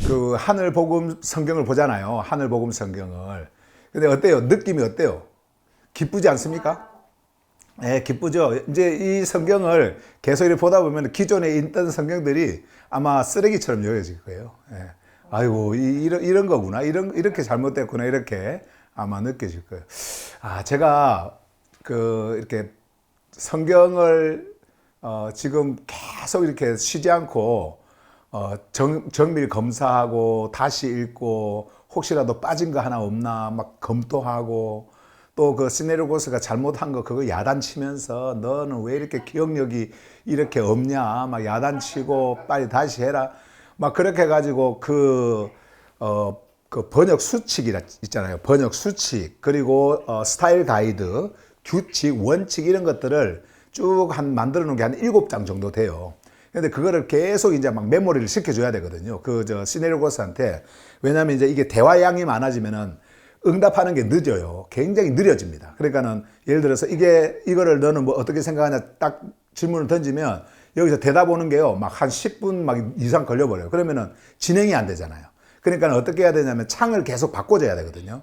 그 하늘복음 성경을 보잖아요. 하늘복음 성경을. 근데 어때요? 느낌이 어때요? 기쁘지 않습니까? 네, 기쁘죠. 이제 이 성경을 계속 이렇게 보다 보면 기존에 있던 성경들이 아마 쓰레기처럼 여겨질 거예요. 예. 아이고, 이런 거구나. 이렇게 잘못됐구나. 이렇게 아마 느껴질 거예요. 아, 제가 이렇게 성경을 지금 계속 이렇게 쉬지 않고 정밀 검사하고 다시 읽고 혹시라도 빠진 거 하나 없나 막 검토하고 또 그 시네르고스가 잘못한 거 그거 야단치면서 너는 왜 이렇게 기억력이 이렇게 없냐 막 야단치고 빨리 다시 해라 막 그렇게 해가지고 그 번역 수칙 있잖아요. 번역 수칙 그리고 스타일 가이드 규칙 원칙 이런 것들을 쭉 만들어 놓은 게 한 7장 정도 돼요. 근데 그거를 계속 이제 막 메모리를 시켜줘야 되거든요. 시네르고스한테. 왜냐면 이제 이게 대화량이 많아지면은 응답하는 게 늦어요. 굉장히 느려집니다. 그러니까는 예를 들어서 이거를 너는 뭐 어떻게 생각하냐 딱 질문을 던지면 여기서 대답 오는 게요. 막 한 10분 막 이상 걸려버려요. 그러면은 진행이 안 되잖아요. 그러니까 어떻게 해야 되냐면 창을 계속 바꿔줘야 되거든요.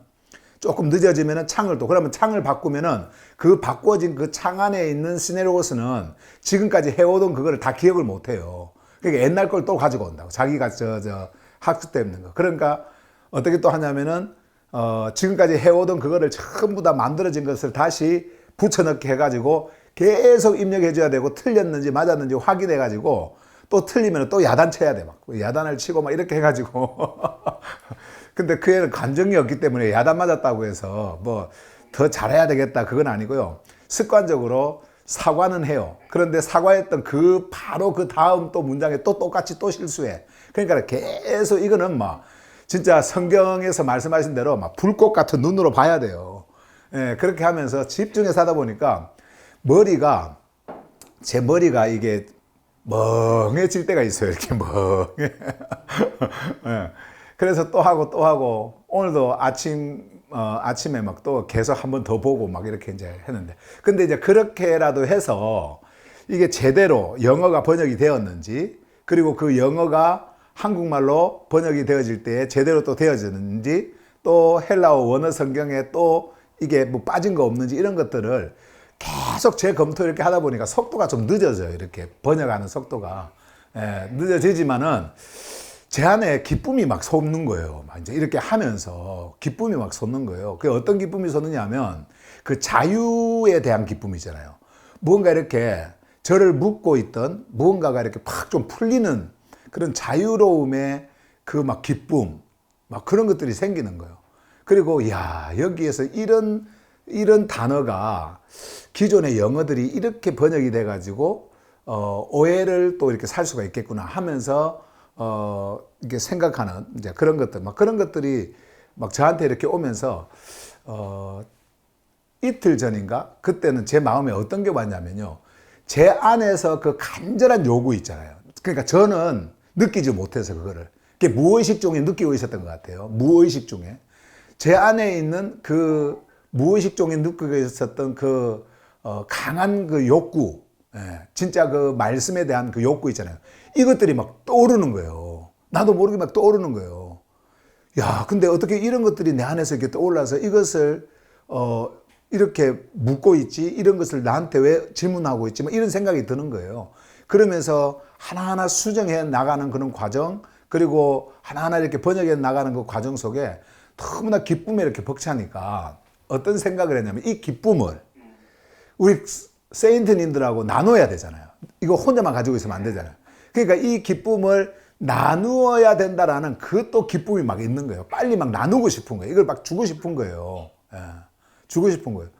조금 늦어지면은 그러면 창을 바꾸면은 그 바꿔진 그 창 안에 있는 시네르고스는 지금까지 해오던 그거를 다 기억을 못 해요. 그러니까 옛날 걸 또 가지고 온다고. 자기가 학습되어 있는 거. 그러니까 어떻게 또 하냐면은 지금까지 해오던 그거를 전부 다 만들어진 것을 다시 붙여넣기 해가지고 계속 입력해줘야 되고 틀렸는지 맞았는지 확인해가지고 또 틀리면 또 야단쳐야 돼. 막 야단을 치고 막 이렇게 해가지고. 근데 그 애는 감정이 없기 때문에 야단 맞았다고 해서 뭐 더 잘해야 되겠다 그건 아니고요. 습관적으로 사과는 해요. 그런데 사과했던 바로 그 다음 또 문장에 또 똑같이 또 실수해. 그러니까 계속 이거는 막 진짜 성경에서 말씀하신 대로 막 불꽃 같은 눈으로 봐야 돼요. 예, 그렇게 하면서 집중해서 하다 보니까 제 머리가 이게 멍해질 때가 있어요. 이렇게 멍해. 예, 그래서 또 하고 오늘도 아침에 막 또 계속 한 번 더 보고 막 이렇게 이제 했는데 근데 이제 그렇게라도 해서 이게 제대로 영어가 번역이 되었는지 그리고 그 영어가 한국말로 번역이 되어질 때 제대로 또 되어졌는지 또 헬라어 원어 성경에 또 이게 뭐 빠진 거 없는지 이런 것들을 계속 재검토 이렇게 하다 보니까 속도가 좀 늦어져요. 이렇게 번역하는 속도가. 예, 늦어지지만은 제 안에 기쁨이 막 솟는 거예요. 막 이제 이렇게 하면서 기쁨이 막 솟는 거예요. 그 어떤 기쁨이 솟느냐 하면 그 자유에 대한 기쁨이잖아요. 무언가 이렇게 저를 묶고 있던 무언가가 이렇게 팍 좀 풀리는 그런 자유로움의 그 막 기쁨, 막 그런 것들이 생기는 거예요. 그리고 여기에서 이런 단어가 기존의 영어들이 이렇게 번역이 돼가지고 오해를 또 이렇게 살 수가 있겠구나 하면서 이게 생각하는 이제 그런 것들이 막 저한테 이렇게 오면서 이틀 전인가 그때는 제 마음에 어떤 게 왔냐면요. 제 안에서 그 간절한 요구 있잖아요. 그러니까 저는 느끼지 못해서 그거를 무의식 중에 느끼고 있었던 것 같아요. 무의식 중에 제 안에 있는 그 무의식 중에 느끼고 있었던 그 강한 그 욕구, 진짜 그 말씀에 대한 그 욕구 있잖아요. 이것들이 막 떠오르는 거예요. 나도 모르게 막 떠오르는 거예요. 근데 어떻게 이런 것들이 내 안에서 이렇게 떠올라서 이것을 이렇게 묻고 있지? 이런 것을 나한테 왜 질문하고 있지? 이런 생각이 드는 거예요. 그러면서 하나하나 수정해 나가는 그런 과정, 그리고 하나하나 이렇게 번역해 나가는 그 과정 속에 너무나 기쁨에 이렇게 벅차니까 어떤 생각을 했냐면 이 기쁨을 우리 세인트님들하고 나눠야 되잖아요. 이거 혼자만 가지고 있으면 안 되잖아요. 그러니까 이 기쁨을 나누어야 된다라는 그 또 기쁨이 막 있는 거예요. 빨리 막 나누고 싶은 거예요. 이걸 막 주고 싶은 거예요. 주고 싶은 거예요.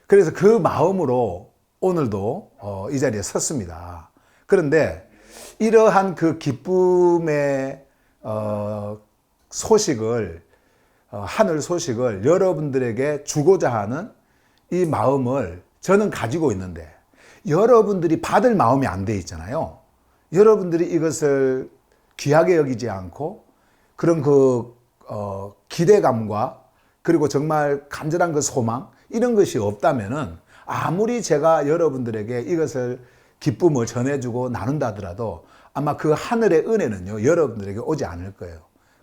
그래서 그 마음으로 오늘도 이 자리에 섰습니다. 그런데 이러한 그 기쁨의 소식을 하늘 소식을 여러분들에게 주고자 하는 이 마음을 저는 가지고 있는데 여러분들이 받을 마음이 안 돼 있잖아요. 여러분들이 이것을 귀하게 여기지 않고 그런 기대감과 그리고 정말 간절한 그 소망 이런 것이 없다면은 아무리 제가 여러분들에게 이것을 기쁨을 전해주고 나눈다 하더라도 아마 그 하늘의 은혜는요 여러분들에게 오지 않을 거예요.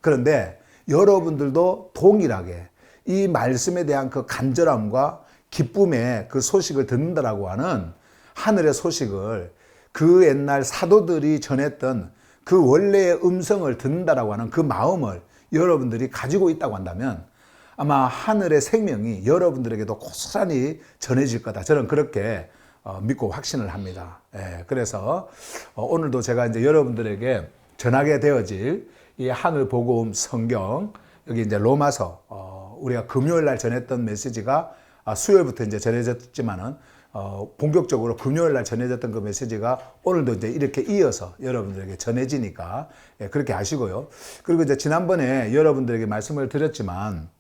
그런데 여러분들도 동일하게 이 말씀에 대한 그 간절함과 기쁨의 그 소식을 듣는다라고 하는 하늘의 소식을 그 옛날 사도들이 전했던 그 원래의 음성을 듣는다라고 하는 그 마음을 여러분들이 가지고 있다고 한다면 아마 하늘의 생명이 여러분들에게도 고스란히 전해질 거다. 저는 그렇게 믿고 확신을 합니다. 그래서 오늘도 제가 이제 여러분들에게 전하게 되어질 이 하늘 복음 성경, 여기 이제 로마서, 우리가 금요일 날 전했던 메시지가 수요일부터 이제 전해졌지만은 본격적으로 금요일 날 전해졌던 그 메시지가 오늘도 이제 이렇게 이어서 여러분들에게 전해지니까 그렇게 아시고요. 그리고 이제 지난번에 여러분들에게 말씀을 드렸지만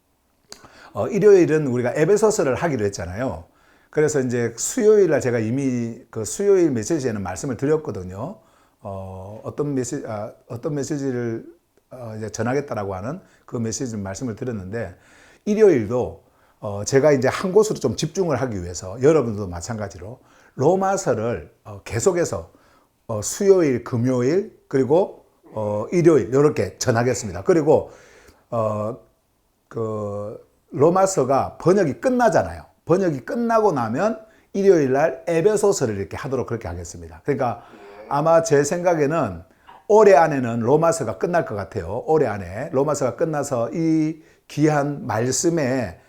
일요일은 우리가 에베소서를 하기로 했잖아요. 그래서 이제 수요일 날 제가 이미 그 수요일 메시지에는 말씀을 드렸거든요. 어떤 메시지를 이제 전하겠다라고 하는 그 메시지를 말씀을 드렸는데 일요일도 제가 이제 한 곳으로 좀 집중을 하기 위해서 여러분들도 마찬가지로 로마서를 계속해서 수요일, 금요일 그리고 일요일 이렇게 전하겠습니다. 그리고 그 로마서가 번역이 끝나잖아요. 번역이 끝나고 나면 일요일 날 에베소서를 이렇게 하도록 그렇게 하겠습니다. 그러니까 아마 제 생각에는 올해 안에는 로마서가 끝날 것 같아요. 올해 안에 로마서가 끝나서 이 귀한 말씀의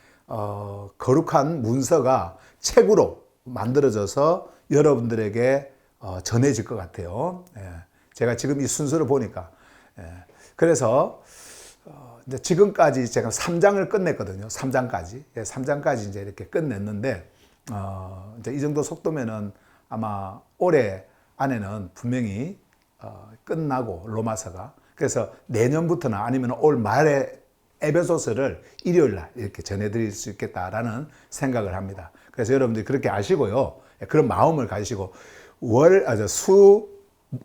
거룩한 문서가 책으로 만들어져서 여러분들에게 전해질 것 같아요. 제가 지금 이 순서를 보니까 그래서 이제 지금까지 제가 3장을 끝냈거든요. 3장까지. 3장까지 이제 이렇게 끝냈는데, 이제 이 정도 속도면은 아마 올해 안에는 분명히, 끝나고, 로마서가. 그래서 내년부터나 아니면 올 말에 에베소서를 일요일 날 이렇게 전해드릴 수 있겠다라는 생각을 합니다. 그래서 여러분들이 그렇게 아시고요. 그런 마음을 가지시고, 수,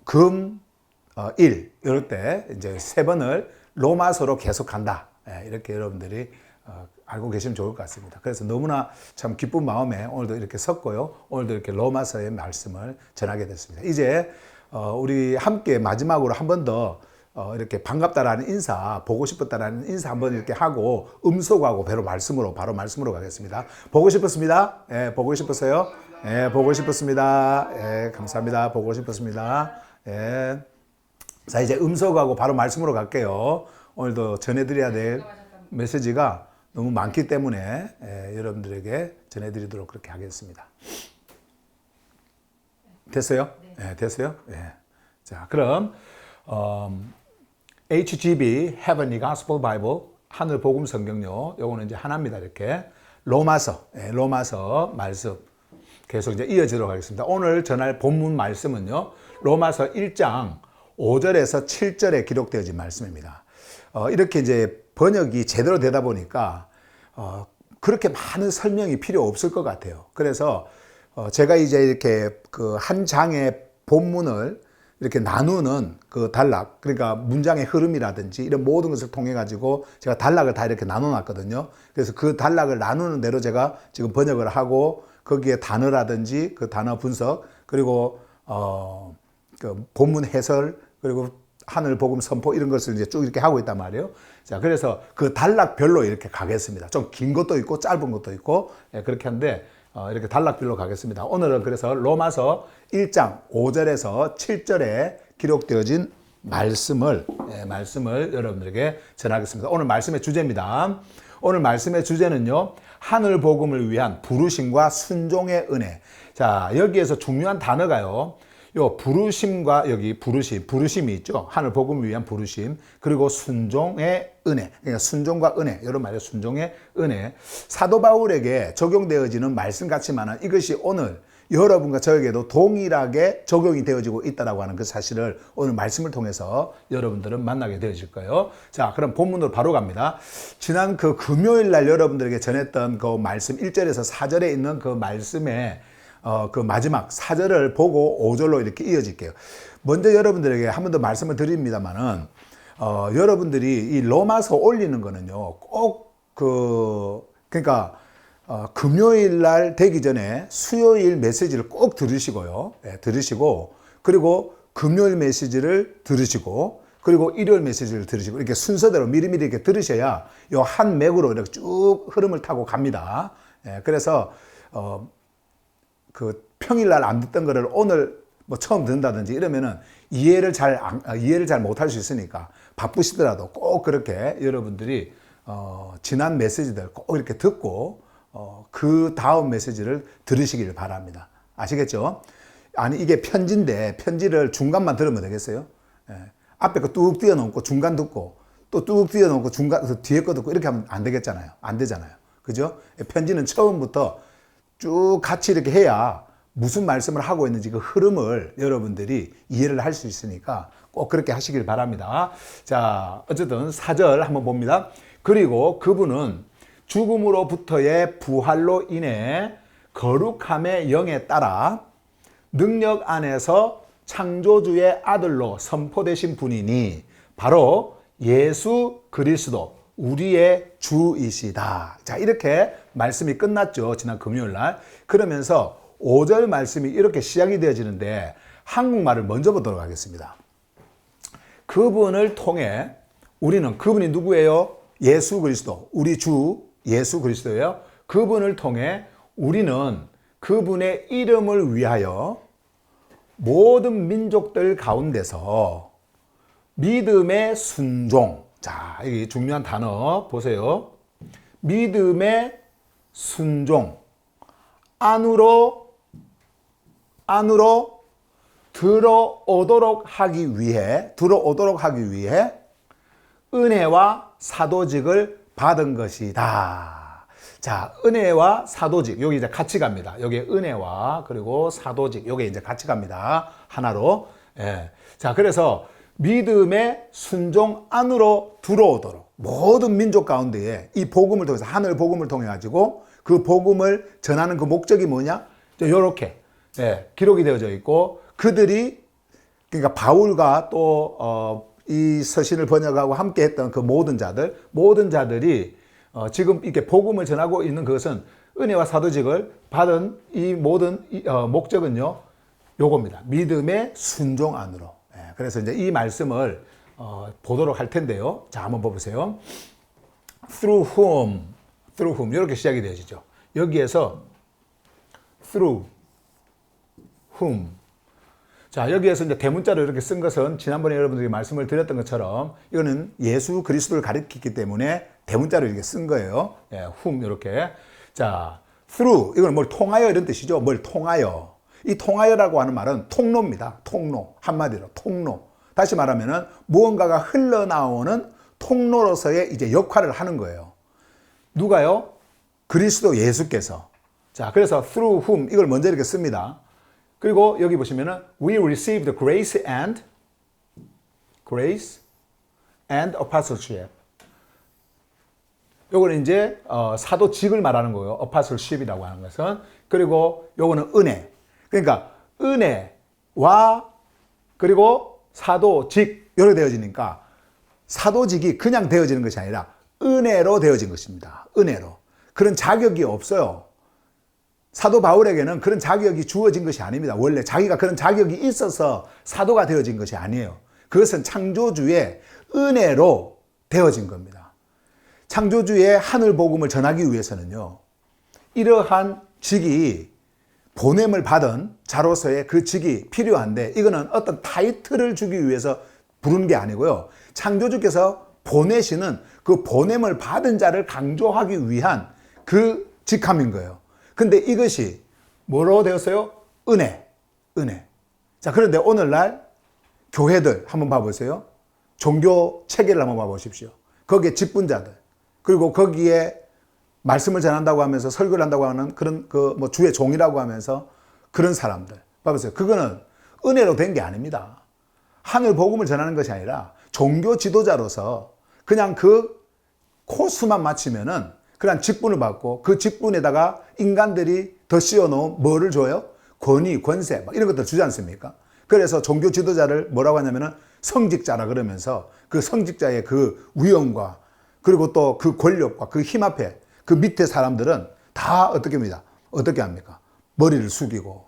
금, 일, 이럴 때 이제 3번을 로마서로 계속 간다. 이렇게 여러분들이 알고 계시면 좋을 것 같습니다. 그래서 너무나 참 기쁜 마음에 오늘도 이렇게 섰고요. 오늘도 이렇게 로마서의 말씀을 전하게 됐습니다. 이제 우리 함께 마지막으로 한 번 더 이렇게 반갑다라는 인사, 보고 싶었다라는 인사 한번 이렇게 하고 음소거하고 바로 말씀으로 가겠습니다. 보고 싶었습니다. 보고 싶었어요. 보고 싶었습니다. 감사합니다. 보고 싶었습니다. 자, 이제 음소거하고 바로 말씀으로 갈게요. 오늘도 전해드려야 될 메시지가 너무 많기 때문에 여러분들에게 전해드리도록 그렇게 하겠습니다. 됐어요? 됐어요? 자, 그럼 HGB Heavenly Gospel Bible 하늘 복음 성경요. 요거는 이제 하나입니다. 이렇게 로마서 말씀 계속 이제 이어지도록 하겠습니다. 오늘 전할 본문 말씀은요. 로마서 1장 5절에서 7절에 기록되어진 말씀입니다. 이렇게 이제 번역이 제대로 되다 보니까 그렇게 많은 설명이 필요 없을 것 같아요. 그래서 제가 이제 이렇게 그 한 장의 본문을 이렇게 나누는 그 단락, 그러니까 문장의 흐름이라든지 이런 모든 것을 통해 가지고 제가 단락을 다 이렇게 나눠 놨거든요. 그래서 그 단락을 나누는 대로 제가 지금 번역을 하고 거기에 단어라든지 그 단어 분석, 그리고 그 본문 해설, 그리고 하늘 복음 선포 이런 것을 이제 쭉 이렇게 하고 있단 말이에요. 자, 그래서 그 단락별로 이렇게 가겠습니다. 좀 긴 것도 있고 짧은 것도 있고 그렇게 하는데 이렇게 단락별로 가겠습니다. 오늘은 그래서 로마서 1장 5절에서 7절에 기록되어진 말씀을 여러분들에게 전하겠습니다. 오늘 말씀의 주제입니다. 오늘 말씀의 주제는요, 하늘 복음을 위한 부르심과 순종의 은혜. 자, 여기에서 중요한 단어가요, 요 부르심과 여기 부르심이 있죠. 하늘 복음을 위한 부르심, 그리고 순종의 은혜. 그러니까 순종과 은혜, 이런 말이에요. 순종의 은혜. 사도 바울에게 적용되어지는 말씀 같지만은 이것이 오늘 여러분과 저에게도 동일하게 적용이 되어지고 있다라고 하는 그 사실을 오늘 말씀을 통해서 여러분들은 만나게 되어질 거예요. 자, 그럼 본문으로 바로 갑니다. 지난 그 금요일 날 여러분들에게 전했던 그 말씀 1절에서 4절에 있는 그 말씀에 그 마지막 4절을 보고 5절로 이렇게 이어질게요. 먼저 여러분들에게 한 번 더 말씀을 드립니다만은, 여러분들이 이 로마서 올리는 거는요, 꼭 그러니까, 금요일 날 되기 전에 수요일 메시지를 꼭 들으시고요. 들으시고, 그리고 금요일 메시지를 들으시고, 그리고 일요일 메시지를 들으시고 이렇게 순서대로 미리미리 이렇게 들으셔야 요 한 맥으로 이렇게 쭉 흐름을 타고 갑니다. 예, 그래서 그 평일날 안 듣던 거를 오늘 뭐 처음 듣는다든지 이러면은 이해를 잘 못할 수 있으니까 바쁘시더라도 꼭 그렇게 여러분들이 지난 메시지들 꼭 이렇게 듣고 그 다음 메시지를 들으시기를 바랍니다. 아시겠죠? 아니 이게 편지인데 편지를 중간만 들으면 되겠어요? 예. 앞에 거 뚝 띄워놓고 중간 듣고 또 뚝 띄워놓고 중간 뒤에 거 듣고 이렇게 하면 안 되겠잖아요. 안 되잖아요. 그죠? 편지는 처음부터 쭉 같이 이렇게 해야 무슨 말씀을 하고 있는지 그 흐름을 여러분들이 이해를 할 수 있으니까 꼭 그렇게 하시길 바랍니다. 자, 어쨌든 4절 한번 봅니다. 그리고 그분은 죽음으로부터의 부활로 인해 거룩함의 영에 따라 능력 안에서 창조주의 아들로 선포되신 분이니 바로 예수 그리스도 우리의 주이시다. 자, 이렇게 말씀이 끝났죠. 지난 금요일 날. 그러면서 5절 말씀이 이렇게 시작이 되어지는데 한국말을 먼저 보도록 하겠습니다. 그분을 통해 우리는 그분이 누구예요? 예수 그리스도. 우리 주 예수 그리스도예요. 그분을 통해 우리는 그분의 이름을 위하여 모든 민족들 가운데서 믿음의 순종. 자, 이게 중요한 단어 보세요. 믿음의 순종. 안으로 들어오도록 하기 위해 은혜와 사도직을 받은 것이다. 자, 은혜와 사도직. 여기 이제 같이 갑니다. 여기 은혜와 그리고 사도직. 여기 이제 같이 갑니다. 하나로. 예. 자, 그래서 믿음의 순종 안으로 들어오도록 모든 민족 가운데에 이 복음을 통해서 하늘 복음을 통해 가지고 그 복음을 전하는 그 목적이 뭐냐? 이렇게 기록이 되어져 있고 그들이 그러니까 바울과 또 이 서신을 번역하고 함께 했던 그 모든 자들이 지금 이렇게 복음을 전하고 있는 그것은 은혜와 사도직을 받은 이 모든 목적은요 요겁니다. 믿음의 순종 안으로. 그래서 이제 이 말씀을 보도록 할 텐데요. 자, 한번 보세요. Through whom 이렇게 시작이 되어지죠. 여기에서 through whom. 자, 여기에서 이제 대문자로 이렇게 쓴 것은 지난번에 여러분들이 말씀을 드렸던 것처럼 이거는 예수 그리스도를 가리키기 때문에 대문자로 이렇게 쓴 거예요. whom 이렇게. 자, through 이건 뭘 통하여 이런 뜻이죠. 뭘 통하여. 이 통하여라고 하는 말은 통로입니다. 통로. 한마디로 통로. 다시 말하면은 무언가가 흘러나오는 통로로서의 이제 역할을 하는 거예요. 누가요? 그리스도 예수께서. 자, 그래서 through whom 이걸 먼저 이렇게 씁니다. 그리고 여기 보시면은 we received grace and apostleship. 요거는 이제 사도직을 말하는 거예요. apostleship이라고 하는 것은. 그리고 요거는 은혜. 그러니까 은혜와 그리고 사도직 이렇게 되어지니까 사도직이 그냥 되어지는 것이 아니라 은혜로 되어진 것입니다. 은혜로. 그런 자격이 없어요. 사도 바울에게는 그런 자격이 주어진 것이 아닙니다. 원래 자기가 그런 자격이 있어서 사도가 되어진 것이 아니에요. 그것은 창조주의 은혜로 되어진 겁니다. 창조주의 하늘 복음을 전하기 위해서는요. 이러한 직이 보냄을 받은 자로서의 그 직이 필요한데 이거는 어떤 타이틀을 주기 위해서 부르는 게 아니고요. 창조주께서 보내시는 그 보냄을 받은 자를 강조하기 위한 그 직함인 거예요. 근데 이것이 뭐로 되었어요? 은혜. 자, 그런데 오늘날 교회들 한번 봐보세요. 종교 체계를 한번 봐보십시오. 거기에 직분자들, 그리고 거기에 말씀을 전한다고 하면서 설교를 한다고 하는 그런 뭐 주의 종이라고 하면서 그런 사람들. 봐보세요. 그거는 은혜로 된 게 아닙니다. 하늘 복음을 전하는 것이 아니라 종교 지도자로서 그냥 그 코스만 맞추면은 그냥 직분을 받고 그 직분에다가 인간들이 더 씌워놓은 뭐를 줘요? 권위, 권세, 막 이런 것들 주지 않습니까? 그래서 종교 지도자를 뭐라고 하냐면은 성직자라 그러면서 그 성직자의 그 위엄과 그리고 또 그 권력과 그 힘 앞에 그 밑에 사람들은 다 어떻게 합니다? 어떻게 합니까? 머리를 숙이고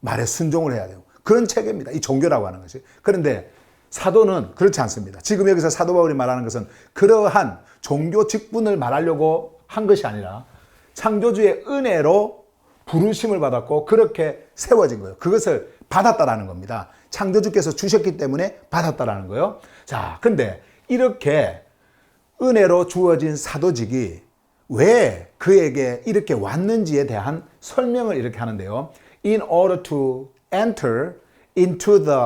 말에 순종을 해야 되고 그런 체계입니다. 이 종교라고 하는 것이. 그런데 사도는 그렇지 않습니다. 지금 여기서 사도 바울이 말하는 것은 그러한 종교 직분을 말하려고 한 것이 아니라 창조주의 은혜로 부르심을 받았고 그렇게 세워진 거예요. 그것을 받았다라는 겁니다. 창조주께서 주셨기 때문에 받았다라는 거예요. 자, 근데 이렇게 은혜로 주어진 사도직이 왜 그에게 이렇게 왔는지에 대한 설명을 이렇게 하는데요. In order to enter into the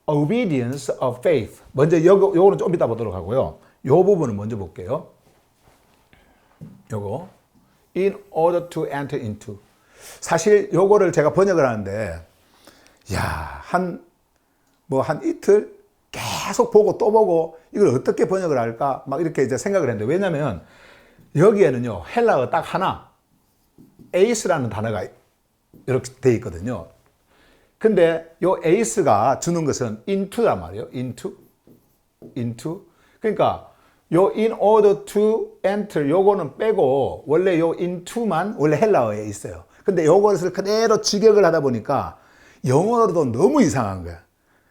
obedience of faith. 먼저 요거는 좀 이따 보도록 하고요. 요 부분을 먼저 볼게요. 요거. In order to enter into. 사실 요거를 제가 번역을 하는데, 한 이틀 계속 보고 또 보고 이걸 어떻게 번역을 할까? 막 이렇게 이제 생각을 했는데, 왜냐면 여기에는요, 헬라어 딱 하나, 에이스라는 단어가 이렇게 돼 있거든요. 근데 요 에이스가 주는 것은 into란 말이에요. into. 그러니까 요 in order to enter 요거는 빼고 원래 요 into만 원래 헬라어에 있어요. 근데 요것을 그대로 직역을 하다 보니까 영어로도 너무 이상한 거야.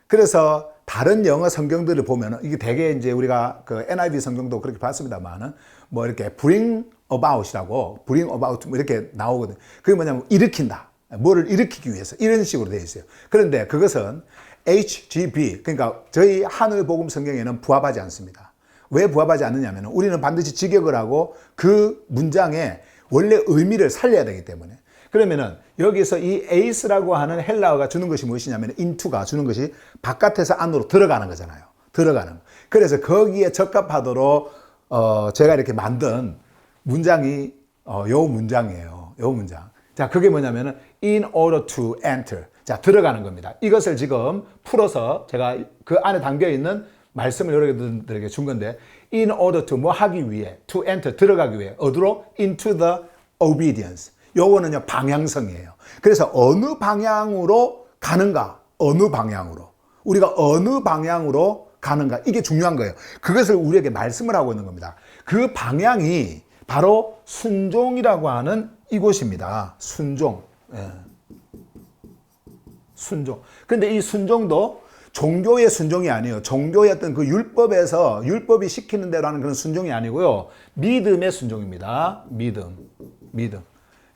그래서 다른 영어 성경들을 보면은 이게 되게 이제 우리가 그 NIV 성경도 그렇게 봤습니다만은 뭐 이렇게 bring about이라고 bring about 뭐 이렇게 나오거든요. 그게 뭐냐면 일으킨다. 뭐를 일으키기 위해서 이런 식으로 되어 있어요. 그런데 그것은 HGB 그러니까 저희 하늘 복음 성경에는 부합하지 않습니다. 왜 부합하지 않느냐면 우리는 반드시 직역을 하고 그 문장의 원래 의미를 살려야 되기 때문에. 그러면은 여기서 이 에이스라고 하는 헬라어가 주는 것이 무엇이냐면 into가 주는 것이 바깥에서 안으로 들어가는 거잖아요. 들어가는 거. 그래서 거기에 적합하도록 제가 이렇게 만든 문장이 요 문장이에요. 요 문장. 자, 그게 뭐냐면은 in order to enter. 자, 들어가는 겁니다. 이것을 지금 풀어서 제가 그 안에 담겨 있는 말씀을 여러분들에게 준 건데 in order to 뭐 하기 위해 to enter 들어가기 위해 어디로 into the obedience. 요거는요 방향성이에요. 그래서 어느 방향으로 가는가? 어느 방향으로. 우리가 어느 방향으로 가는가? 이게 중요한 거예요. 그것을 우리에게 말씀을 하고 있는 겁니다. 그 방향이 바로 순종이라고 하는 이곳입니다. 순종. 예. 순종. 근데 이 순종도 종교의 순종이 아니에요. 종교의 어떤 그 율법에서 율법이 시키는 대로 하는 그런 순종이 아니고요. 믿음의 순종입니다. 믿음.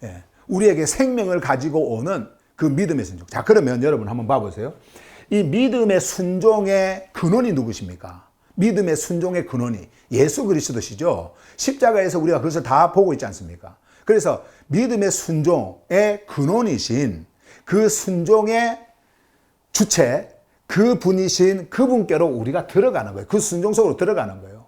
예. 우리에게 생명을 가지고 오는 그 믿음의 순종. 자, 그러면 여러분 한번 봐보세요. 이 믿음의 순종의 근원이 누구십니까? 믿음의 순종의 근원이 예수 그리스도시죠. 십자가에서 우리가 그것을 다 보고 있지 않습니까? 그래서 믿음의 순종의 근원이신 그 순종의 주체, 그 분이신 그분께로 우리가 들어가는 거예요. 그 순종 속으로 들어가는 거예요.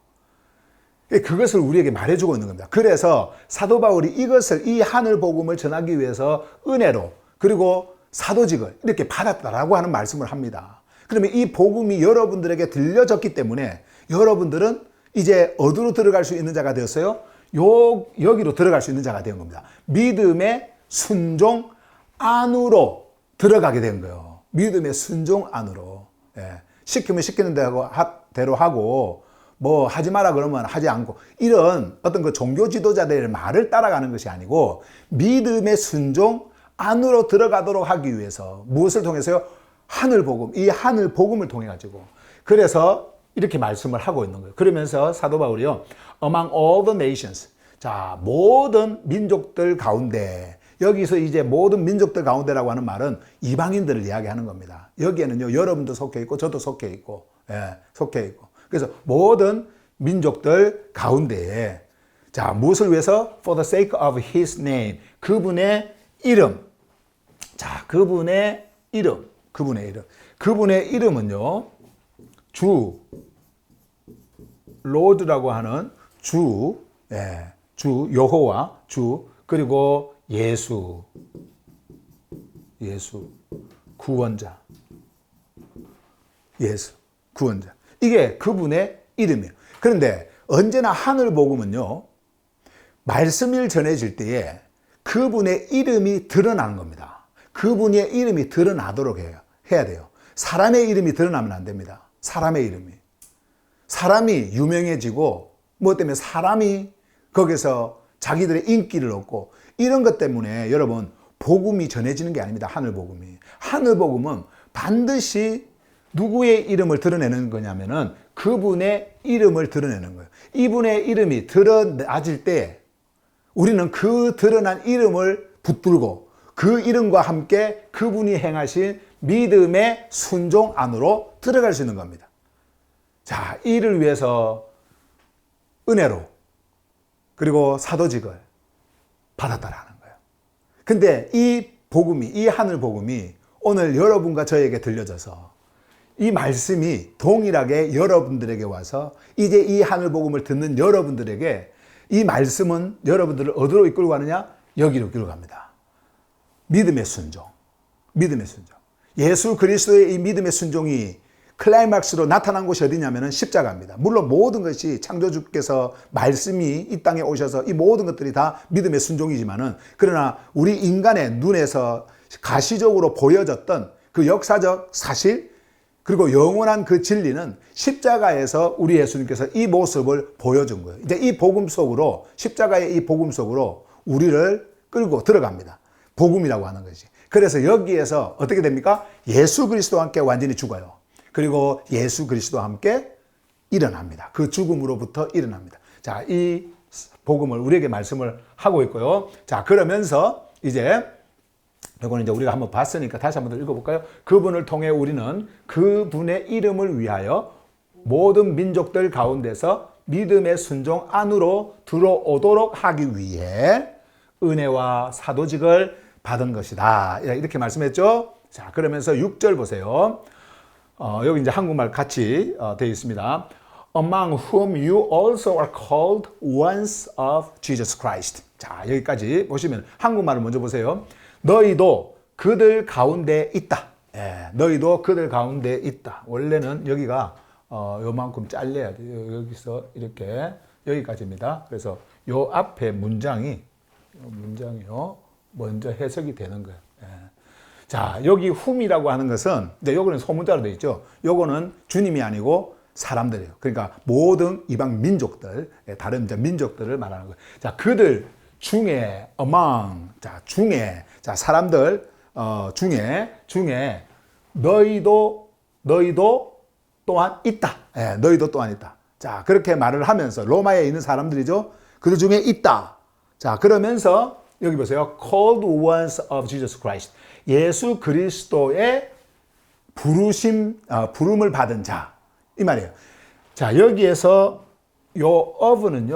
그것을 우리에게 말해주고 있는 겁니다. 그래서 사도 바울이 이것을 이 하늘 복음을 전하기 위해서 은혜로 그리고 사도직을 이렇게 받았다라고 하는 말씀을 합니다. 그러면 이 복음이 여러분들에게 들려졌기 때문에 여러분들은 이제 어디로 들어갈 수 있는 자가 되었어요? 여기로 들어갈 수 있는 자가 된 겁니다. 믿음의 순종 안으로 들어가게 된 거예요. 믿음의 순종 안으로. 예. 시키면 시키는 대로 하고 뭐 하지 마라 그러면 하지 않고 이런 어떤 그 종교 지도자들의 말을 따라가는 것이 아니고 믿음의 순종 안으로 들어가도록 하기 위해서 무엇을 통해서요? 하늘 복음, 이 하늘 복음을 통해 가지고 그래서 이렇게 말씀을 하고 있는 거예요. 그러면서 사도 바울이요, among all the nations, 자 모든 민족들 가운데 여기서 이제 모든 민족들 가운데라고 하는 말은 이방인들을 이야기하는 겁니다. 여기에는요 여러분도 속해 있고 저도 속해 있고, 속해 있고. 그래서 모든 민족들 가운데에 자 무엇을 위해서? For the sake of His name. 그분의 이름. 자 그분의 이름. 그분의 이름은요 주 로드라고 하는 주 여호와 주 그리고 예수 구원자. 이게 그분의 이름이에요. 그런데 언제나 하늘 복음은요 말씀을 전해질 때에 그분의 이름이 드러나는 겁니다. 그분의 이름이 드러나도록 해야 돼요. 사람의 이름이 드러나면 안 됩니다. 사람이 유명해지고 뭐 때문에 사람이 거기서 자기들의 인기를 얻고 이런 것 때문에 여러분 복음이 전해지는 게 아닙니다. 하늘 복음은 반드시 누구의 이름을 드러내는 거냐면은 그분의 이름을 드러내는 거예요. 이분의 이름이 드러나질 때 우리는 그 드러난 이름을 붙들고 그 이름과 함께 그분이 행하신 믿음의 순종 안으로 들어갈 수 있는 겁니다. 자, 이를 위해서 은혜로 그리고 사도직을 받았다라는 거예요. 근데 이 복음이, 이 하늘 복음이 오늘 여러분과 저에게 들려져서 이 말씀이 동일하게 여러분들에게 와서 이제 이 하늘 복음을 듣는 여러분들에게 이 말씀은 여러분들을 어디로 이끌고 가느냐? 여기로 이끌고 갑니다. 믿음의 순종. 믿음의 순종. 예수 그리스도의 이 믿음의 순종이 클라이막스로 나타난 곳이 어디냐면 십자가입니다. 물론 모든 것이 창조주께서 말씀이 이 땅에 오셔서 이 모든 것들이 다 믿음의 순종이지만은 그러나 우리 인간의 눈에서 가시적으로 보여졌던 그 역사적 사실 그리고 영원한 그 진리는 십자가에서 우리 예수님께서 이 모습을 보여준 거예요. 이제 이 복음 속으로 십자가의 이 복음 속으로 우리를 끌고 들어갑니다. 복음이라고 하는 것이. 그래서 여기에서 어떻게 됩니까? 예수 그리스도와 함께 완전히 죽어요. 그리고 예수 그리스도와 함께 일어납니다. 그 죽음으로부터 일어납니다. 자, 이 복음을 우리에게 말씀을 하고 있고요. 자, 그러면서 이제 이거는 이제 우리가 한번 봤으니까 다시 한번 더 읽어볼까요? 그분을 통해 우리는 그분의 이름을 위하여 모든 민족들 가운데서 믿음의 순종 안으로 들어오도록 하기 위해 은혜와 사도직을 받은 것이다. 이렇게 말씀했죠. 자, 그러면서 6절 보세요. 여기 이제 한국말 같이 되어 있습니다. Among whom you also are called ones of Jesus Christ. 자, 여기까지 보시면 한국말을 먼저 보세요. 너희도 그들 가운데 있다. 예, 너희도 그들 가운데 있다. 원래는 여기가 요만큼 잘려야 돼요. 여기서 이렇게 여기까지입니다. 그래서 요 앞에 문장이요 먼저 해석이 되는 거예요. 예. 자, 여기 whom이라고 하는 것은 이제 요거는 소문자로 되어 있죠. 요거는 주님이 아니고 사람들이에요. 그러니까 모든 이방 민족들, 다른 이제 민족들을 말하는 거예요. 자, 그들 중에 among, 자, 중에, 자, 사람들 중에 너희도 또한 있다. 예, 너희도 또한 있다. 자, 그렇게 말을 하면서 로마에 있는 사람들이죠. 그들 중에 있다. 자, 그러면서 여기 보세요. Called ones of Jesus Christ. 예수 그리스도의 부름을 받은 자. 이 말이에요. 자, 여기에서 요 of는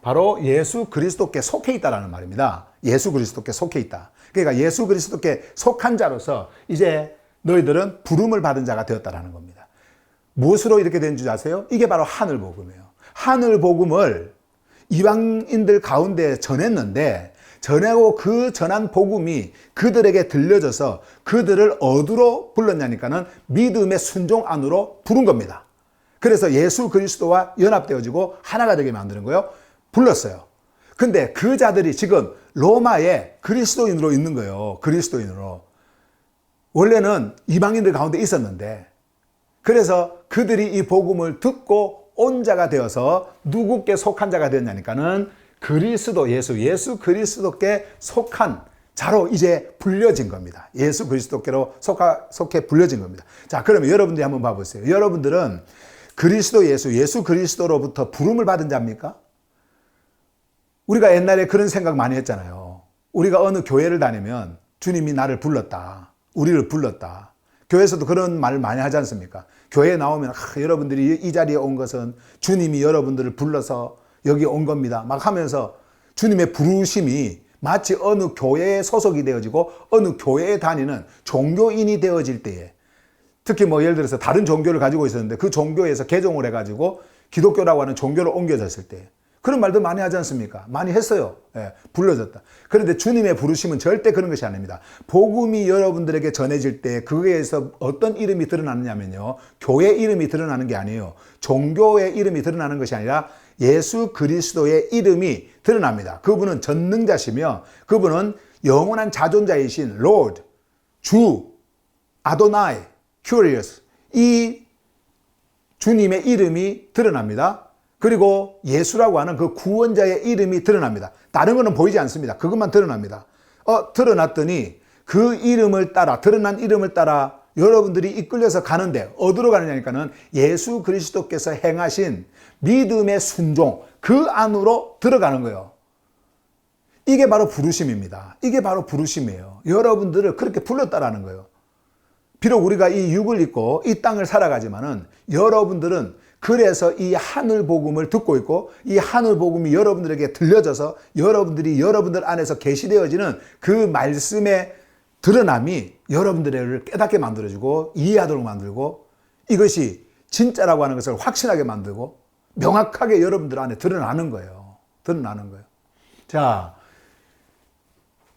바로 예수 그리스도께 속해 있다라는 말입니다. 예수 그리스도께 속해 있다. 그러니까 예수 그리스도께 속한 자로서 이제 너희들은 부름을 받은 자가 되었다라는 겁니다. 무엇으로 이렇게 된 줄 아세요? 이게 바로 하늘 복음이에요. 하늘 복음을 이방인들 가운데 전했는데 전하고 그 전한 복음이 그들에게 들려져서 그들을 어디로 불렀냐니까는 믿음의 순종 안으로 부른 겁니다. 그래서 예수 그리스도와 연합되어지고 하나가 되게 만드는 거예요. 불렀어요. 근데 그 자들이 지금 로마에 그리스도인으로 있는 거예요. 그리스도인으로. 원래는 이방인들 가운데 있었는데 그래서 그들이 이 복음을 듣고 온 자가 되어서 누구께 속한 자가 되었냐니까는 그리스도 예수 그리스도께 속한 자로 이제 불려진 겁니다. 예수 그리스도께로 속해 불려진 겁니다. 자, 그러면 여러분들이 한번 봐보세요. 여러분들은 그리스도 예수 그리스도로부터 부름을 받은 자입니까? 우리가 옛날에 그런 생각 많이 했잖아요. 우리가 어느 교회를 다니면 주님이 나를 불렀다. 우리를 불렀다. 교회에서도 그런 말을 많이 하지 않습니까? 교회에 나오면 여러분들이 이 자리에 온 것은 주님이 여러분들을 불러서 여기 온 겁니다. 막 하면서 주님의 부르심이 마치 어느 교회에 소속이 되어지고 어느 교회에 다니는 종교인이 되어질 때에 특히 뭐 예를 들어서 다른 종교를 가지고 있었는데 그 종교에서 개종을 해가지고 기독교라고 하는 종교로 옮겨졌을 때 그런 말도 많이 하지 않습니까? 많이 했어요. 예, 불러졌다. 그런데 주님의 부르심은 절대 그런 것이 아닙니다. 복음이 여러분들에게 전해질 때 그거에서 어떤 이름이 드러나느냐면요. 교회 이름이 드러나는 게 아니에요. 종교의 이름이 드러나는 것이 아니라 예수 그리스도의 이름이 드러납니다. 그분은 전능자시며 그분은 영원한 자존자이신 Lord, 주, 아도나이, Curious 이 주님의 이름이 드러납니다. 그리고 예수라고 하는 그 구원자의 이름이 드러납니다. 다른 거는 보이지 않습니다. 그것만 드러납니다. 드러났더니 그 이름을 따라 드러난 이름을 따라 여러분들이 이끌려서 가는데 어디로 가느냐니까는 예수 그리스도께서 행하신 믿음의 순종, 그 안으로 들어가는 거예요. 이게 바로 부르심입니다. 이게 바로 부르심이에요. 여러분들을 그렇게 불렀다라는 거예요. 비록 우리가 이 육을 입고 이 땅을 살아가지만은 여러분들은 그래서 이 하늘 복음을 듣고 있고 이 하늘 복음이 여러분들에게 들려져서 여러분들이 여러분들 안에서 계시되어지는 그 말씀의 드러남이 여러분들을 깨닫게 만들어주고 이해하도록 만들고 이것이 진짜라고 하는 것을 확신하게 만들고 명확하게 여러분들 안에 드러나는 거예요. 드러나는 거예요. 자,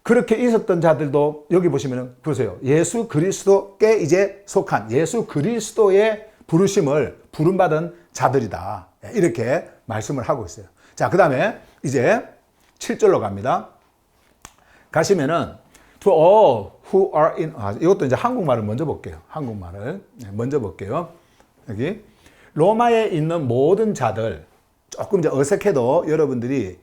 그렇게 있었던 자들도 여기 보시면 보세요. 예수 그리스도께 이제 속한 예수 그리스도의 부르심을 부름받은 자들이다. 이렇게 말씀을 하고 있어요. 자, 그 다음에 이제 7절로 갑니다. 가시면은 to all who are in 이것도 이제 한국말을 먼저 볼게요. 한국말을 먼저 볼게요. 여기 로마에 있는 모든 자들 조금 이제 어색해도 여러분들이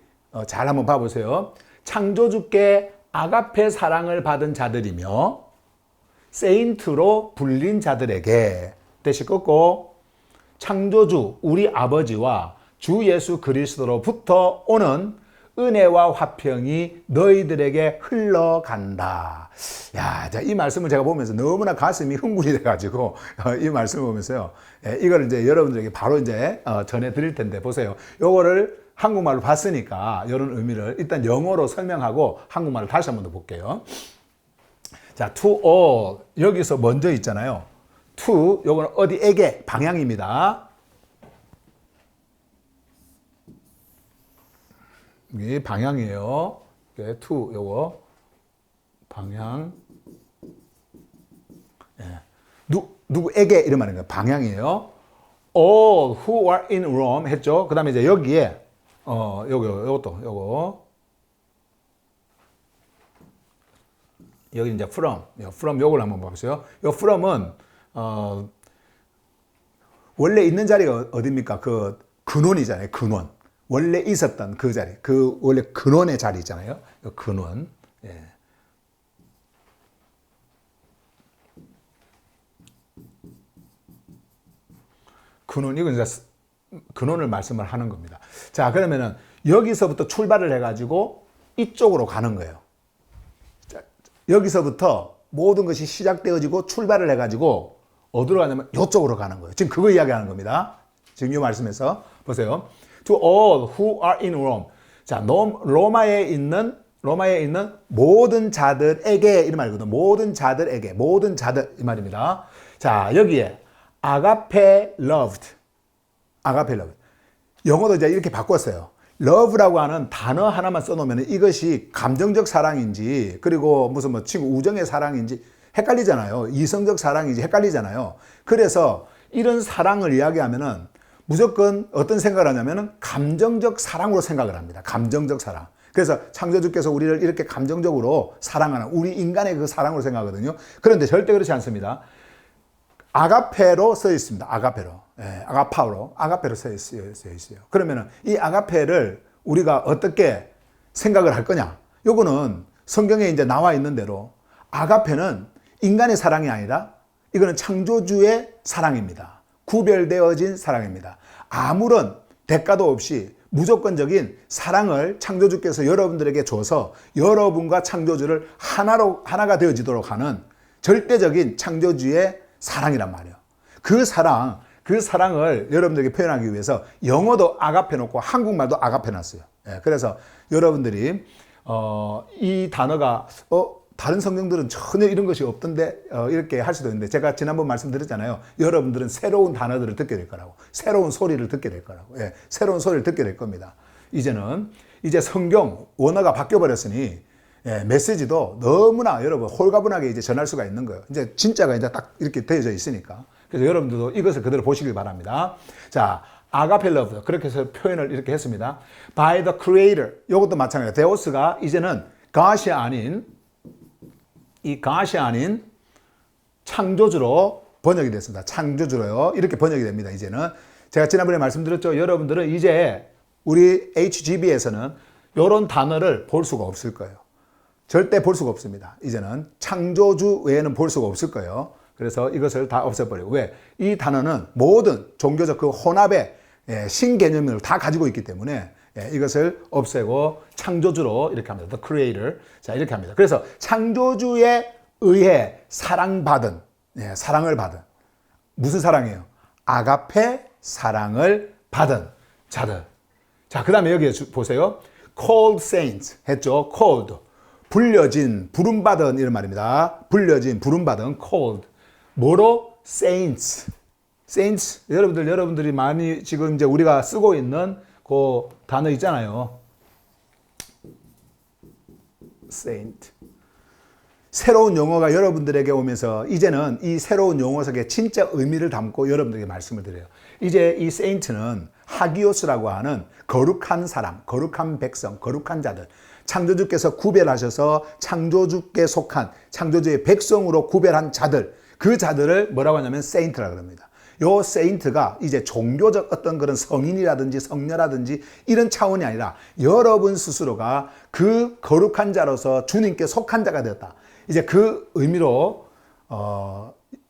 잘 한번 봐보세요. 창조주께 아가페 사랑을 받은 자들이며 세인트로 불린 자들에게 대시 꺾고 창조주 우리 아버지와 주 예수 그리스도로부터 오는 은혜와 화평이 너희들에게 흘러간다. 야, 자, 이 말씀을 제가 보면서 너무나 가슴이 흥분이 돼가지고 이 말씀을 보면서요. 이걸 이제 여러분들에게 바로 이제 전해드릴 텐데 보세요. 요거를 한국말로 봤으니까 이런 의미를 일단 영어로 설명하고 한국말을 다시 한 번 더 볼게요. 자, to all 여기서 먼저 있잖아요. to 요거는 어디에게 방향입니다. 이게 방향이에요. to 요거 방향. 예. 누구에게 이런 말인 거예요. 방향이에요. All who are in Rome 했죠. 그다음에 이제 여기에 요것도 여기 이제 from 요걸 한번 봐보세요. 요 from은 원래 있는 자리가 어디입니까? 그 근원이잖아요. 근원. 원래 있었던 그 자리, 그 원래 근원의 자리 있잖아요. 근원. 예. 근원, 이건 이제 근원을 말씀을 하는 겁니다. 자, 그러면은 여기서부터 출발을 해가지고 이쪽으로 가는 거예요. 자, 여기서부터 모든 것이 시작되어지고 출발을 해가지고 어디로 가냐면 이쪽으로 가는 거예요. 지금 그거 이야기하는 겁니다. 지금 이 말씀에서 보세요. To all who are in Rome. 자, 로마에 있는 모든 자들에게 이런 말이거든요. 모든 자들에게, 모든 자들 이 말입니다. 자, 여기에 아가페 loved. 아가페 love. 영어도 이제 이렇게 바꿨어요. love라고 하는 단어 하나만 써놓으면 이것이 감정적 사랑인지 그리고 무슨 뭐 친구 우정의 사랑인지 헷갈리잖아요. 이성적 사랑인지 헷갈리잖아요. 그래서 이런 사랑을 이야기하면은 무조건 어떤 생각을 하냐면은 감정적 사랑으로 생각을 합니다. 감정적 사랑. 그래서 창조주께서 우리를 이렇게 감정적으로 사랑하는 우리 인간의 그 사랑으로 생각하거든요. 그런데 절대 그렇지 않습니다. 아가페로 써 있습니다. 아가페로. 예, 아가페로 써 있어요. 그러면은 이 아가페를 우리가 어떻게 생각을 할 거냐? 요거는 성경에 이제 나와 있는 대로 아가페는 인간의 사랑이 아니라 이거는 창조주의 사랑입니다. 구별되어진 사랑입니다. 아무런 대가도 없이 무조건적인 사랑을 창조주께서 여러분들에게 줘서 여러분과 창조주를 하나가 되어지도록 하는 절대적인 창조주의 사랑이란 말이에요. 그 사랑을 여러분들에게 표현하기 위해서 영어도 아가페 놓고 한국말도 아가페 놨어요. 예, 그래서 여러분들이 이 단어가 다른 성경들은 전혀 이런 것이 없던데 이렇게 할 수도 있는데 제가 지난번 말씀드렸잖아요. 여러분들은 새로운 단어들을 듣게 될 거라고. 새로운 소리를 듣게 될 거라고. 예, 새로운 소리를 듣게 될 겁니다. 이제 성경 원어가 바뀌어 버렸으니 예, 메시지도 너무나 여러분 홀가분하게 이제 전할 수가 있는 거예요. 이제 진짜가 이제 딱 이렇게 되어져 있으니까. 그래서 여러분들도 이것을 그대로 보시길 바랍니다. 자, 아가페 러브 그렇게 해서 표현을 이렇게 했습니다. By the Creator 이것도 마찬가지예요. 데오스가 이제는 God이 아닌 창조주로 번역이 됐습니다. 창조주로요. 이렇게 번역이 됩니다. 이제는 제가 지난번에 말씀드렸죠. 여러분들은 이제 우리 HGB에서는 이런 단어를 볼 수가 없을 거예요. 절대 볼 수가 없습니다. 이제는 창조주 외에는 볼 수가 없을 거예요. 그래서 이것을 다 없애버리고. 왜? 이 단어는 모든 종교적 그 혼합의 신개념을 다 가지고 있기 때문에 이것을 없애고 창조주로 이렇게 합니다. The Creator. 자, 이렇게 합니다. 그래서 창조주에 의해 사랑받은, 사랑을 받은. 무슨 사랑이에요? 아가페 사랑을 받은 자들. 자, 그 다음에 여기 보세요. Called saints 했죠. Called. 불려진, 부름받은 이런 말입니다. 불려진, 부름받은, called. 뭐로? saints. saints. 여러분들이 많이 지금 이제 우리가 쓰고 있는 그 단어 있잖아요. saint. 새로운 용어가 여러분들에게 오면서 이제는 이 새로운 용어 속에 진짜 의미를 담고 여러분들에게 말씀을 드려요. 이제 이 세인트는 하기오스라고 하는 거룩한 사람, 거룩한 백성, 거룩한 자들, 창조주께서 구별하셔서 창조주께 속한 창조주의 백성으로 구별한 자들, 그 자들을 뭐라고 하냐면 세인트라고 합니다. 요 세인트가 이제 종교적 어떤 그런 성인이라든지 성녀라든지 이런 차원이 아니라 여러분 스스로가 그 거룩한 자로서 주님께 속한 자가 되었다. 이제 그 의미로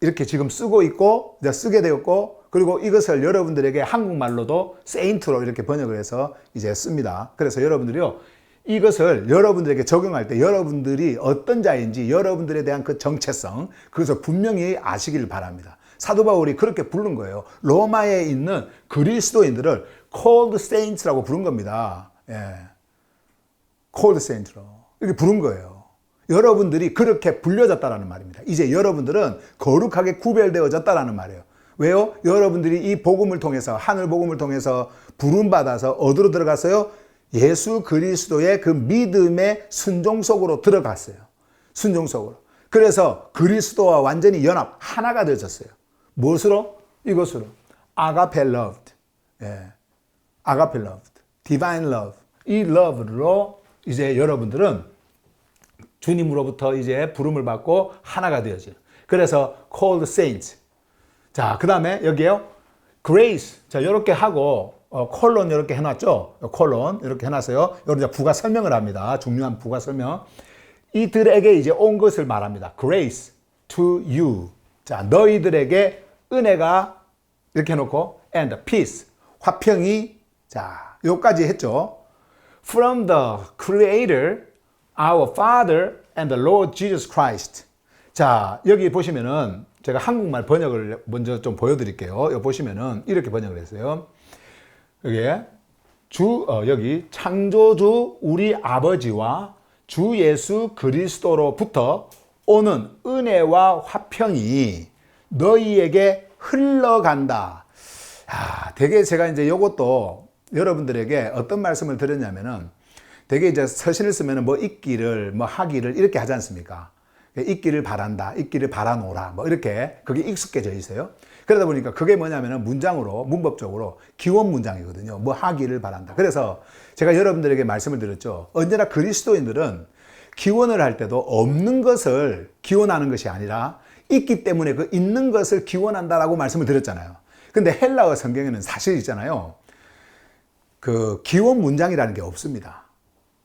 이렇게 지금 쓰고 있고 이제 쓰게 되었고, 그리고 이것을 여러분들에게 한국말로도 세인트로 이렇게 번역을 해서 이제 씁니다. 그래서 여러분들이요, 이것을 여러분들에게 적용할 때 여러분들이 어떤 자인지 여러분들에 대한 그 정체성, 그것을 분명히 아시길 바랍니다. 사도 바울이 그렇게 부른 거예요. 로마에 있는 그리스도인들을 called saints라고 부른 겁니다. called saints로 이렇게 부른 거예요. 여러분들이 그렇게 불려졌다라는 말입니다. 이제 여러분들은 거룩하게 구별되어졌다라는 말이에요. 왜요? 여러분들이 이 복음을 통해서, 하늘 복음을 통해서 부름받아서 어디로 들어갔어요? 예수 그리스도의 그 믿음의 순종 속으로 들어갔어요. 순종 속으로. 그래서 그리스도와 완전히 연합, 하나가 되어졌어요. 무엇으로? 이것으로. 아가페 loved. 아가페 loved. divine love. 이 love로 이제 여러분들은 주님으로부터 이제 부름을 받고 하나가 되어져요. 그래서 called saints. 자, 그 다음에 여기에요. grace. 자, 이렇게 하고 콜론 이렇게 해놨죠. 콜론 이렇게 해놨어요. 여기 이제 부가 설명을 합니다. 중요한 부가 설명. 이들에게 이제 온 것을 말합니다. grace to you. 자, 너희들에게 은혜가 이렇게 해놓고 and peace. 화평이, 자, 요까지 했죠. from the creator our Father and the Lord Jesus Christ. 자, 여기 보시면은 제가 한국말 번역을 먼저 좀 보여드릴게요. 여기 보시면은 이렇게 번역을 했어요. 여기 창조주 우리 아버지와 주 예수 그리스도로부터 오는 은혜와 화평이 너희에게 흘러간다. 되게 제가 이제 이것도 여러분들에게 어떤 말씀을 드렸냐면은 되게 이제 서신을 쓰면 뭐 있기를 뭐 하기를 이렇게 하지 않습니까? 있기를 바란다, 있기를 바라노라 뭐 이렇게 그게 익숙해져 있어요. 그러다 보니까 그게 뭐냐면은 문장으로, 문법적으로 기원 문장이거든요. 뭐 하기를 바란다. 그래서 제가 여러분들에게 말씀을 드렸죠. 언제나 그리스도인들은 기원을 할 때도 없는 것을 기원하는 것이 아니라 있기 때문에 그 있는 것을 기원한다라고 말씀을 드렸잖아요. 근데 헬라어 성경에는 사실 있잖아요. 그 기원 문장이라는 게 없습니다.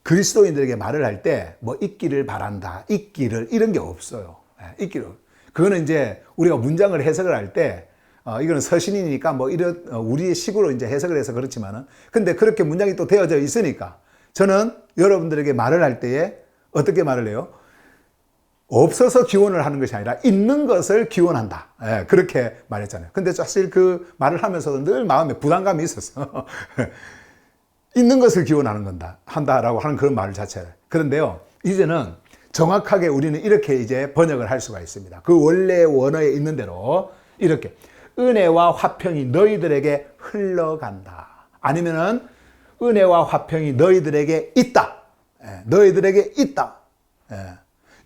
그리스도인들에게 말을 할 때 뭐 있기를 바란다, 있기를 이런 게 없어요. 있기를. 그거는 이제 우리가 문장을 해석을 할 때 이거는 서신이니까 뭐 이런 우리의 식으로 이제 해석을 해서 그렇지만은 근데 그렇게 문장이 또 되어져 있으니까 저는 여러분들에게 말을 할 때에 어떻게 말을 해요? 없어서 기원을 하는 것이 아니라 있는 것을 기원한다. 그렇게 말했잖아요. 근데 사실 그 말을 하면서도 늘 마음에 부담감이 있었어. 있는 것을 기원하는 건다, 한다라고 하는 그런 말 자체를. 그런데요, 이제는 정확하게 우리는 이렇게 이제 번역을 할 수가 있습니다. 그 원래 원어에 있는 대로 이렇게 은혜와 화평이 너희들에게 흘러간다. 아니면은 은혜와 화평이 너희들에게 있다. 너희들에게 있다.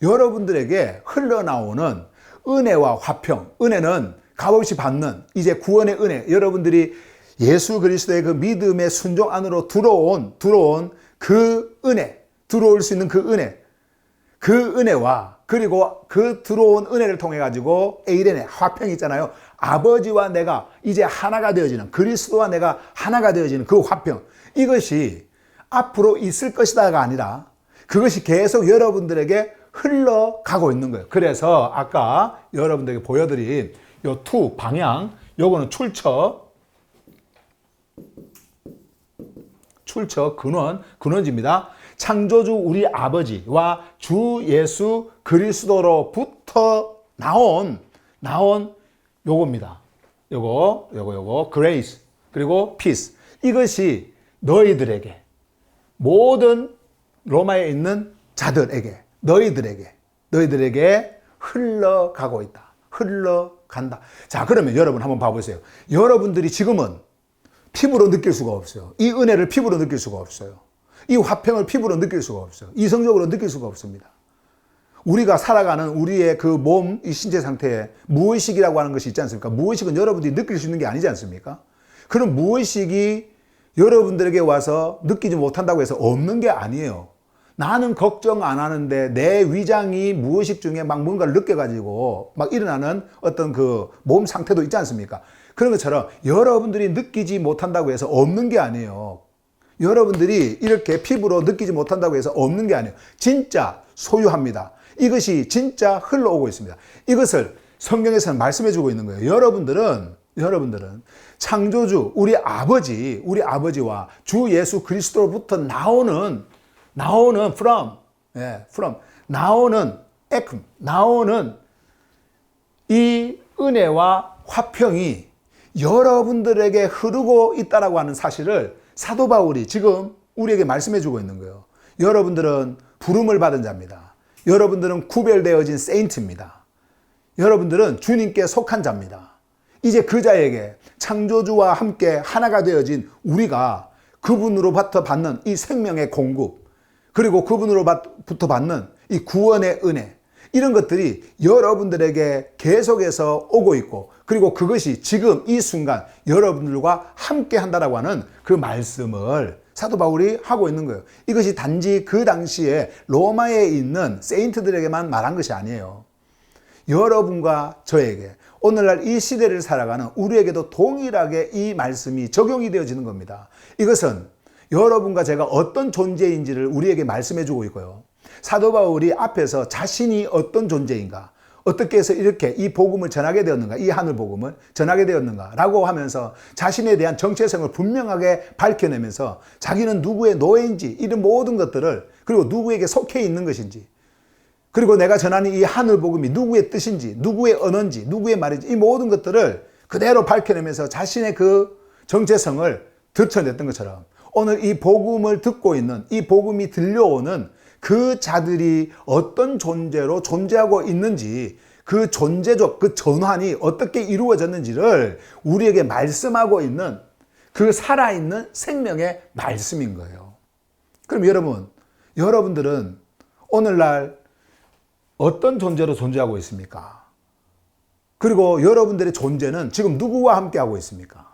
여러분들에게 흘러나오는 은혜와 화평, 은혜는 값없이 받는 이제 구원의 은혜, 여러분들이 예수 그리스도의 그 믿음의 순종 안으로 들어온 그 은혜, 들어올 수 있는 그 은혜와 그리고 그 들어온 은혜를 통해 가지고 에이레네 화평이 있잖아요. 아버지와 내가 이제 하나가 되어지는, 그리스도와 내가 하나가 되어지는 그 화평, 이것이 앞으로 있을 것이다가 아니라 그것이 계속 여러분들에게 흘러가고 있는 거예요. 그래서 아까 여러분들에게 보여드린 요 투 방향, 요거는 출처 근원지입니다. 창조주 우리 아버지와 주 예수 그리스도로부터 나온 요겁니다. 요거 grace 그리고 peace. 이것이 너희들에게 모든 로마에 있는 자들에게 너희들에게 흘러가고 있다. 흘러간다. 자, 그러면 여러분 한번 봐보세요. 여러분들이 지금은 피부로 느낄 수가 없어요. 이 은혜를 피부로 느낄 수가 없어요. 이 화평을 피부로 느낄 수가 없어요. 이성적으로 느낄 수가 없습니다. 우리가 살아가는 우리의 그 몸, 이 신체 상태에 무의식이라고 하는 것이 있지 않습니까? 무의식은 여러분들이 느낄 수 있는 게 아니지 않습니까? 그럼 무의식이 여러분들에게 와서 느끼지 못한다고 해서 없는 게 아니에요. 나는 걱정 안 하는데 내 위장이 무의식 중에 막 뭔가를 느껴가지고 막 일어나는 어떤 그 몸 상태도 있지 않습니까? 그런 것처럼 여러분들이 느끼지 못한다고 해서 없는 게 아니에요. 여러분들이 이렇게 피부로 느끼지 못한다고 해서 없는 게 아니에요. 진짜 소유합니다. 이것이 진짜 흘러오고 있습니다. 이것을 성경에서는 말씀해 주고 있는 거예요. 여러분들은 창조주 우리 아버지와 주 예수 그리스도로부터 나오는 이 은혜와 화평이 여러분들에게 흐르고 있다라고 하는 사실을 사도 바울이 지금 우리에게 말씀해 주고 있는 거예요. 여러분들은 부름을 받은 자입니다. 여러분들은 구별되어진 세인트입니다. 여러분들은 주님께 속한 자입니다. 이제 그 자에게 창조주와 함께 하나가 되어진 우리가 그분으로부터 받는 이 생명의 공급, 그리고 그분으로부터 받는 이 구원의 은혜, 이런 것들이 여러분들에게 계속해서 오고 있고, 그리고 그것이 지금 이 순간 여러분들과 함께 한다라고 하는 그 말씀을 사도 바울이 하고 있는 거예요. 이것이 단지 그 당시에 로마에 있는 세인트들에게만 말한 것이 아니에요. 여러분과 저에게 오늘날 이 시대를 살아가는 우리에게도 동일하게 이 말씀이 적용이 되어지는 겁니다. 이것은 여러분과 제가 어떤 존재인지를 우리에게 말씀해 주고 있고요. 사도 바울이 앞에서 자신이 어떤 존재인가, 어떻게 해서 이렇게 이 복음을 전하게 되었는가, 이 하늘 복음을 전하게 되었는가 라고 하면서 자신에 대한 정체성을 분명하게 밝혀내면서 자기는 누구의 노예인지, 이런 모든 것들을, 그리고 누구에게 속해 있는 것인지, 그리고 내가 전하는 이 하늘 복음이 누구의 뜻인지, 누구의 언어인지, 누구의 말인지, 이 모든 것들을 그대로 밝혀내면서 자신의 그 정체성을 드러냈던 것처럼, 오늘 이 복음을 듣고 있는, 이 복음이 들려오는 그 자들이 어떤 존재로 존재하고 있는지, 그 존재적 그 전환이 어떻게 이루어졌는지를 우리에게 말씀하고 있는 그 살아있는 생명의 말씀인 거예요. 그럼 여러분들은 오늘날 어떤 존재로 존재하고 있습니까? 그리고 여러분들의 존재는 지금 누구와 함께 하고 있습니까?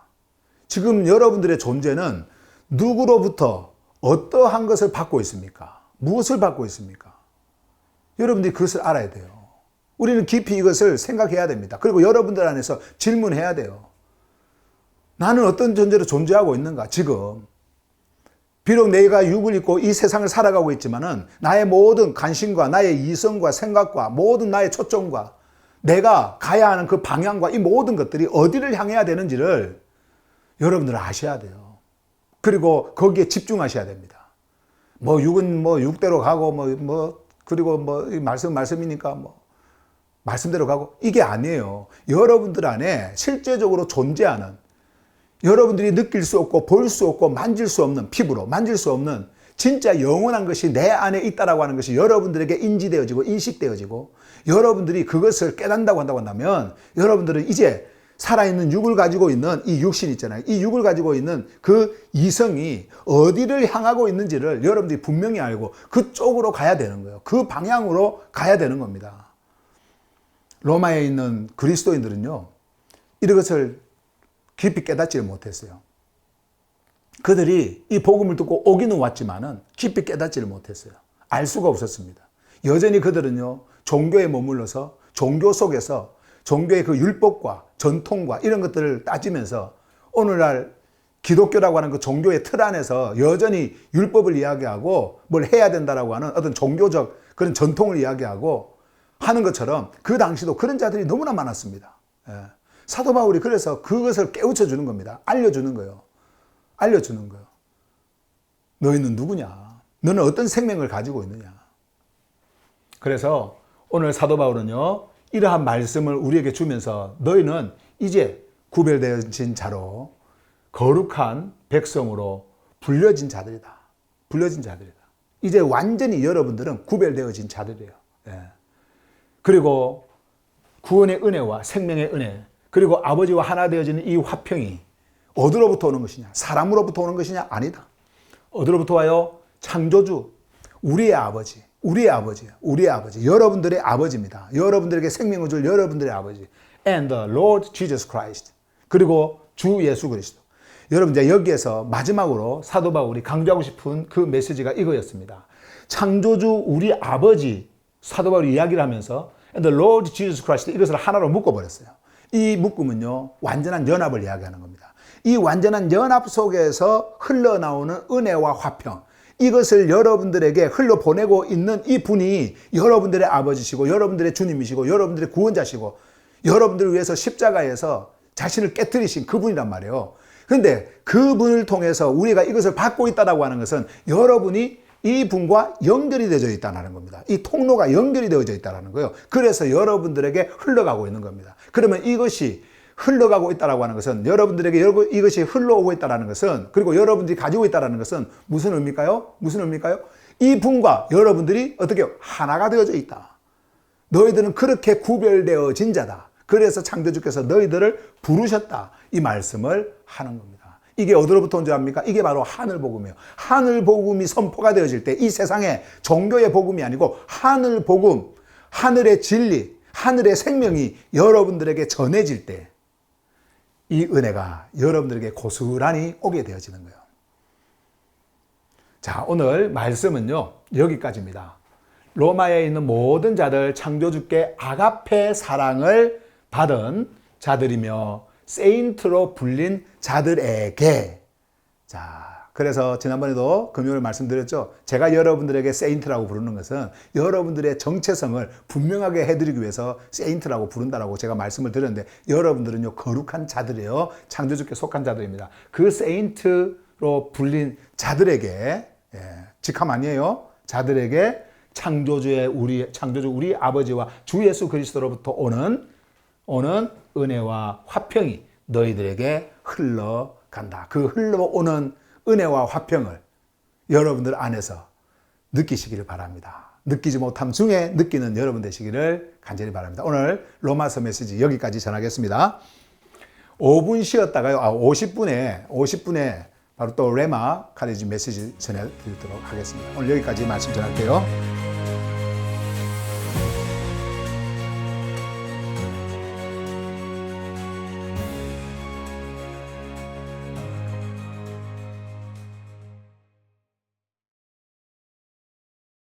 지금 여러분들의 존재는 누구로부터 어떠한 것을 받고 있습니까? 무엇을 받고 있습니까? 여러분들이 그것을 알아야 돼요. 우리는 깊이 이것을 생각해야 됩니다. 그리고 여러분들 안에서 질문해야 돼요. 나는 어떤 존재로 존재하고 있는가? 지금 비록 내가 육을 입고 이 세상을 살아가고 있지만은 나의 모든 관심과 나의 이성과 생각과 모든 나의 초점과 내가 가야 하는 그 방향과 이 모든 것들이 어디를 향해야 되는지를 여러분들은 아셔야 돼요. 그리고 거기에 집중하셔야 됩니다. 육은 육대로 가고 그리고 말씀이니까 말씀대로 가고, 이게 아니에요. 여러분들 안에 실제적으로 존재하는, 여러분들이 느낄 수 없고 볼 수 없고 만질 수 없는, 피부로 만질 수 없는 진짜 영원한 것이 내 안에 있다라고 하는 것이 여러분들에게 인지되어지고 인식되어지고, 여러분들이 그것을 깨닫는다고 한다면 여러분들은 이제 살아있는 육을 가지고 있는 이 육신 있잖아요. 이 육을 가지고 있는 그 이성이 어디를 향하고 있는지를 여러분들이 분명히 알고 그쪽으로 가야 되는 거예요. 그 방향으로 가야 되는 겁니다. 로마에 있는 그리스도인들은요, 이런 것을 깊이 깨닫지 못했어요. 그들이 이 복음을 듣고 오기는 왔지만은 깊이 깨닫지를 못했어요. 알 수가 없었습니다. 여전히 그들은요, 종교에 머물러서 종교 속에서 종교의 그 율법과 전통과 이런 것들을 따지면서 오늘날 기독교라고 하는 그 종교의 틀 안에서 여전히 율법을 이야기하고 뭘 해야 된다라고 하는 어떤 종교적 그런 전통을 이야기하고 하는 것처럼 그 당시도 그런 자들이 너무나 많았습니다. 예. 사도 바울이 그래서 그것을 깨우쳐 주는 겁니다. 알려주는 거예요. 알려주는 거예요. 너희는 누구냐? 너는 어떤 생명을 가지고 있느냐? 그래서 오늘 사도 바울은요, 이러한 말씀을 우리에게 주면서 너희는 이제 구별되어진 자로 거룩한 백성으로 불려진 자들이다. 불려진 자들이다. 이제 완전히 여러분들은 구별되어진 자들이에요. 예. 그리고 구원의 은혜와 생명의 은혜, 그리고 아버지와 하나 되어지는 이 화평이 어디로부터 오는 것이냐? 사람으로부터 오는 것이냐? 아니다. 어디로부터 와요? 창조주, 우리의 아버지, 우리의 아버지, 우리의 아버지, 여러분들의 아버지입니다. 여러분들에게 생명을 줄 여러분들의 아버지. And the Lord Jesus Christ. 그리고 주 예수 그리스도. 여러분, 이제 여기에서 마지막으로 사도 바울이 강조하고 싶은 그 메시지가 이거였습니다. 창조주 우리 아버지, 사도 바울이 이야기를 하면서 And the Lord Jesus Christ, 이것을 하나로 묶어버렸어요. 이 묶음은요, 완전한 연합을 이야기하는 겁니다. 이 완전한 연합 속에서 흘러나오는 은혜와 화평, 이것을 여러분들에게 흘러보내고 있는 이 분이 여러분들의 아버지시고 여러분들의 주님이시고 여러분들의 구원자시고 여러분들을 위해서 십자가에서 자신을 깨뜨리신 그분이란 말이에요. 그런데 그분을 통해서 우리가 이것을 받고 있다고 하는 것은 여러분이 이 분과 연결이 되어져 있다는 겁니다. 이 통로가 연결이 되어져 있다는 거예요. 그래서 여러분들에게 흘러가고 있는 겁니다. 그러면 이것이 흘러가고 있다는 하는 것은 여러분들에게 이것이 흘러오고 있다는 것은, 그리고 여러분들이 가지고 있다는 것은 무슨 의미일까요? 무슨 의미일까요? 이 분과 여러분들이 어떻게 하나가 되어져 있다. 너희들은 그렇게 구별되어진 자다. 그래서 창조주께서 너희들을 부르셨다. 이 말씀을 하는 겁니다. 이게 어디로부터 온 줄 압니까? 이게 바로 하늘 복음이에요. 하늘 복음이 선포가 되어질 때 이 세상에 종교의 복음이 아니고 하늘 복음, 하늘의 진리, 하늘의 생명이 여러분들에게 전해질 때 이 은혜가 여러분들에게 고스란히 오게 되어지는 거예요. 자, 오늘 말씀은요, 여기까지입니다. 로마에 있는 모든 자들, 창조주께 아가페 사랑을 받은 자들이며 세인트로 불린 자들에게, 자, 그래서 지난번에도 금요일 말씀드렸죠. 제가 여러분들에게 세인트라고 부르는 것은 여러분들의 정체성을 분명하게 해드리기 위해서 세인트라고 부른다라고 제가 말씀을 드렸는데, 여러분들은요, 거룩한 자들이에요. 창조주께 속한 자들입니다. 그 세인트로 불린 자들에게, 직함 아니에요. 자들에게 창조주 우리 아버지와 주 예수 그리스도로부터 오는 은혜와 화평이 너희들에게 흘러간다. 그 흘러오는 은혜와 화평을 여러분들 안에서 느끼시기를 바랍니다. 느끼지 못함 중에 느끼는 여러분 되시기를 간절히 바랍니다. 오늘 로마서 메시지 여기까지 전하겠습니다. 5분 쉬었다가요, 50분에 바로 또 레마 카레지 메시지 전해드리도록 하겠습니다. 오늘 여기까지 말씀 전할게요.